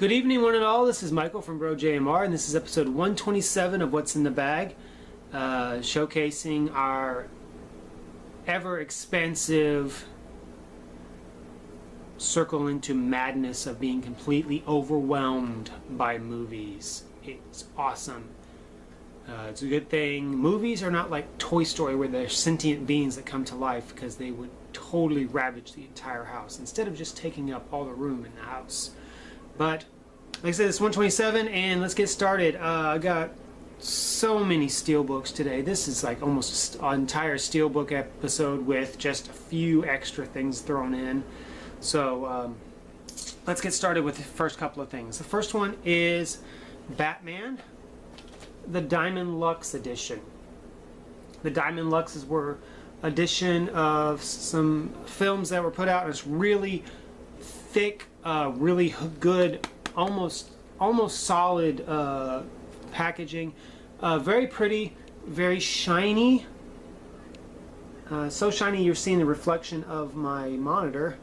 Good evening, one and all. This is Michael from Bro JMR, and this is episode 127 of What's in the Bag, showcasing our ever-expansive circle into madness of being completely overwhelmed by movies. It's awesome. It's a good thing. Movies are not like Toy Story where they're sentient beings that come to life, because they would totally ravage the entire house instead of just taking up all the room in the house. But like I said, it's 127, and let's get started. I got so many steelbooks today. This is like almost an entire steelbook episode with just a few extra things thrown in. So let's get started with the first couple of things. The first one is Batman, the Diamond Lux edition. The Diamond Luxes were edition of some films that were put out, and it's really thick, really good, almost solid packaging. Very pretty, very shiny. So shiny you're seeing the reflection of my monitor.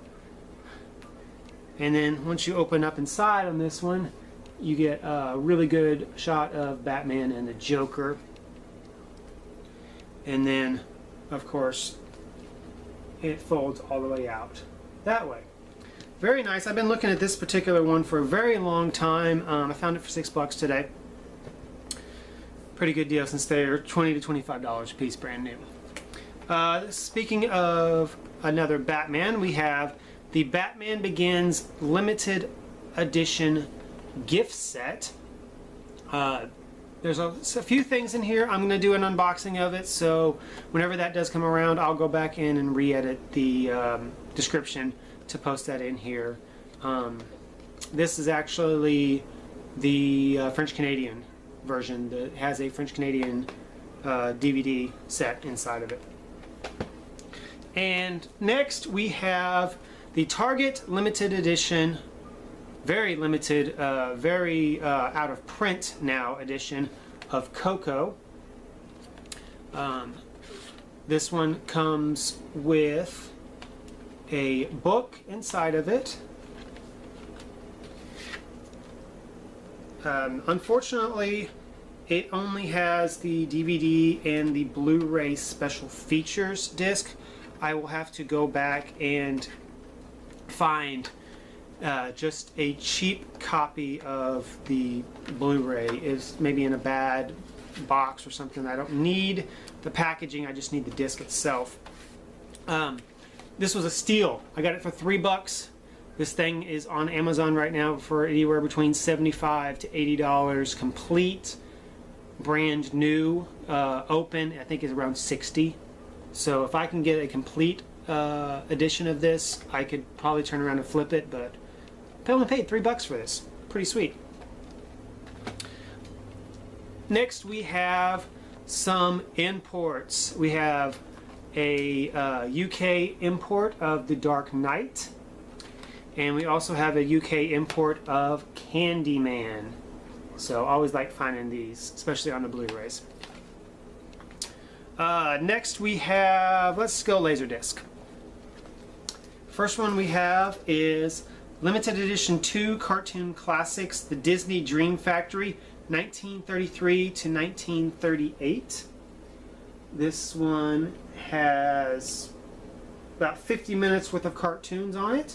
And then once you open up inside on this one, you get a really good shot of Batman and the Joker. And then, of course, it folds all the way out that way. Very nice. I've been looking at this particular one for a very long time. I found it for $6 today. Pretty good deal since they're $20 to $25 a piece, brand new. Speaking of another Batman, we have the Batman Begins limited edition gift set. There's a few things in here. I'm going to do an unboxing of it, so whenever that does come around, I'll go back in and re-edit the description to post that in here. This is actually the French-Canadian version that has a French-Canadian DVD set inside of it. And next we have the Target limited edition, very limited, very out of print now edition of Coco. This one comes with a book inside of it. Unfortunately, it only has the DVD and the Blu-ray special features disc. I will have to go back and find just a cheap copy of the Blu-ray. Is maybe in a bad box or something. I don't need the packaging, I just need the disc itself. This was a steal. I got it for $3. This thing is on Amazon right now for anywhere between $75 to $80. Complete, brand new, open, I think is around $60. So if I can get a complete edition of this, I could probably turn around and flip it, but I only paid $3 for this. Pretty sweet. Next we have some imports. We have a UK import of The Dark Knight, and we also have a UK import of Candyman. So I always like finding these, especially on the Blu-rays. Next we have, let's go Laserdisc. First one we have is Limited Edition 2 Cartoon Classics, The Disney Dream Factory, 1933 to 1938. This one has about 50 minutes worth of cartoons on it.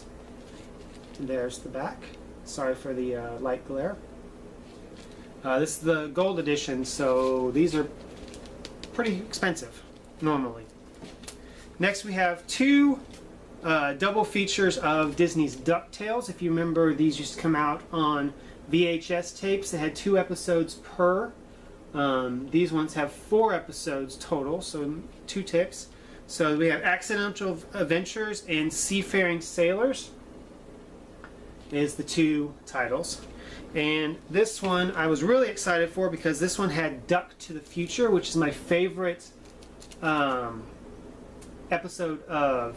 And there's the back. Sorry for the light glare. This is the gold edition, so these are pretty expensive normally. Next we have two double features of Disney's DuckTales. If you remember, these used to come out on VHS tapes. They had 2 episodes per. These ones have 4 episodes total, so 2 tapes. So we have Accidental Adventures and Seafaring Sailors is the 2 titles. And this one I was really excited for because this one had Duck to the Future, which is my favorite episode of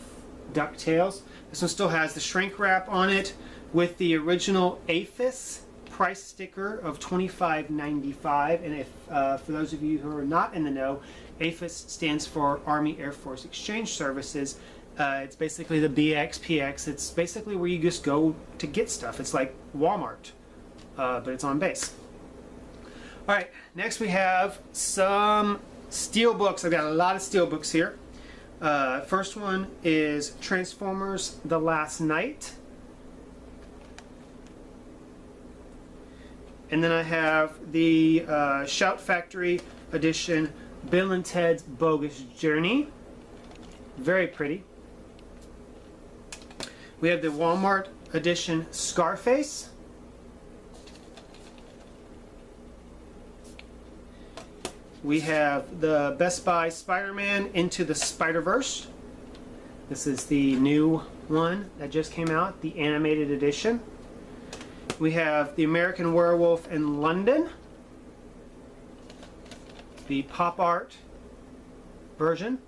DuckTales. This one still has the shrink wrap on it with the original APHIS price sticker of $25.95. And if for those of you who are not in the know, APHIS stands for Army Air Force Exchange Services. It's basically the BXPX. It's basically where you just go to get stuff. It's like Walmart. but it's on base. All right, next we have some steel books. I've got a lot of steel books here. First one is Transformers: The Last Knight. And then I have the Shout Factory edition, Bill and Ted's Bogus Journey. Very pretty. We have the Walmart edition, Scarface. We have the Best Buy Spider-Man Into the Spider-Verse. This is the new one that just came out, the animated edition. We have the American Werewolf in London, the pop art version.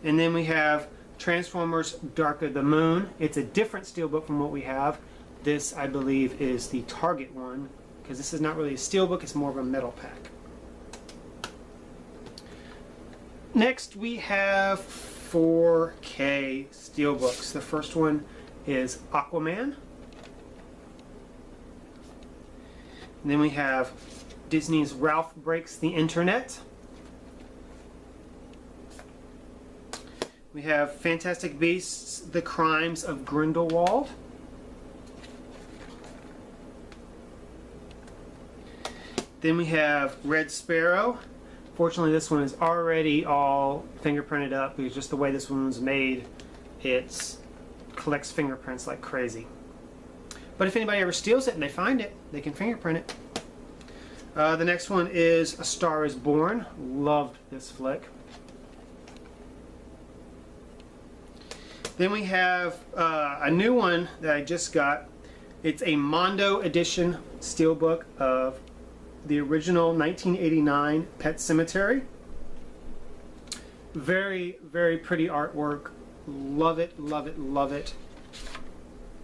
And then we have Transformers Dark of the Moon. It's a different steelbook from what we have. This, I believe, is the Target one, because this is not really a steelbook, it's more of a metal pack. Next we have 4K steelbooks. The first one is Aquaman. And then we have Disney's Ralph Breaks the Internet. We have Fantastic Beasts: The Crimes of Grindelwald. Then we have Red Sparrow. Fortunately, this one is already all fingerprinted up because just the way this one was made, it collects fingerprints like crazy. But if anybody ever steals it and they find it, they can fingerprint it. The next one is A Star is Born. Loved this flick. Then we have a new one that I just got. It's a Mondo edition steelbook of the original 1989 Pet Sematary. Very, very pretty artwork. Love it, love it, love it.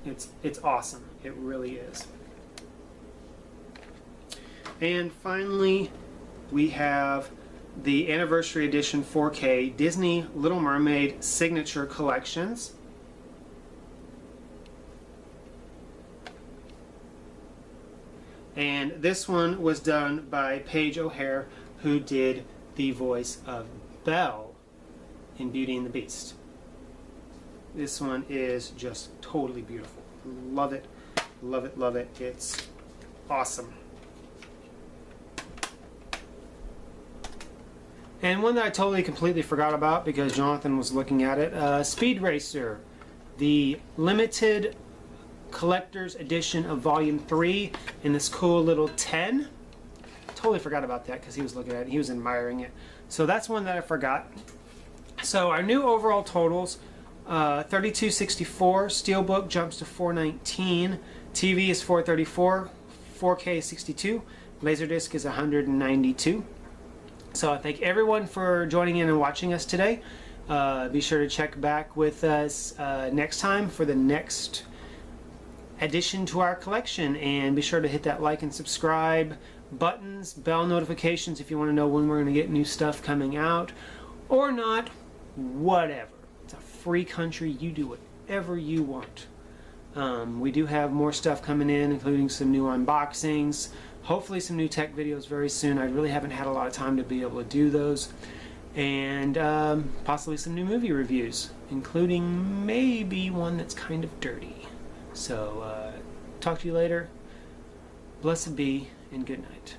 It's awesome. It really is. And finally, we have the Anniversary Edition 4K Disney Little Mermaid Signature Collections. And this one was done by Paige O'Hare, who did the voice of Belle in Beauty and the Beast. This one is just totally beautiful. Love it, love it, love it. It's awesome. And one that I totally completely forgot about because Jonathan was looking at it, Speed Racer, the limited collector's edition of volume 3 in this cool little 10. Totally forgot about that because he was looking at it, he was admiring it. So that's one that I forgot. So our new overall totals, $32.64, steelbook jumps to $419, TV is $434, 4K is $62, laserdisc is $192. So I thank everyone for joining in and watching us today. Be sure to check back with us next time for the next addition to our collection, and be sure to hit that like and subscribe buttons, bell notifications if you want to know when we're going to get new stuff coming out or not, whatever. It's a free country, you do whatever you want. We do have more stuff coming in, including some new unboxings, hopefully some new tech videos very soon. I really haven't had a lot of time to be able to do those, and possibly some new movie reviews, including maybe one that's kind of dirty. So, talk to you later. Blessed be, and good night.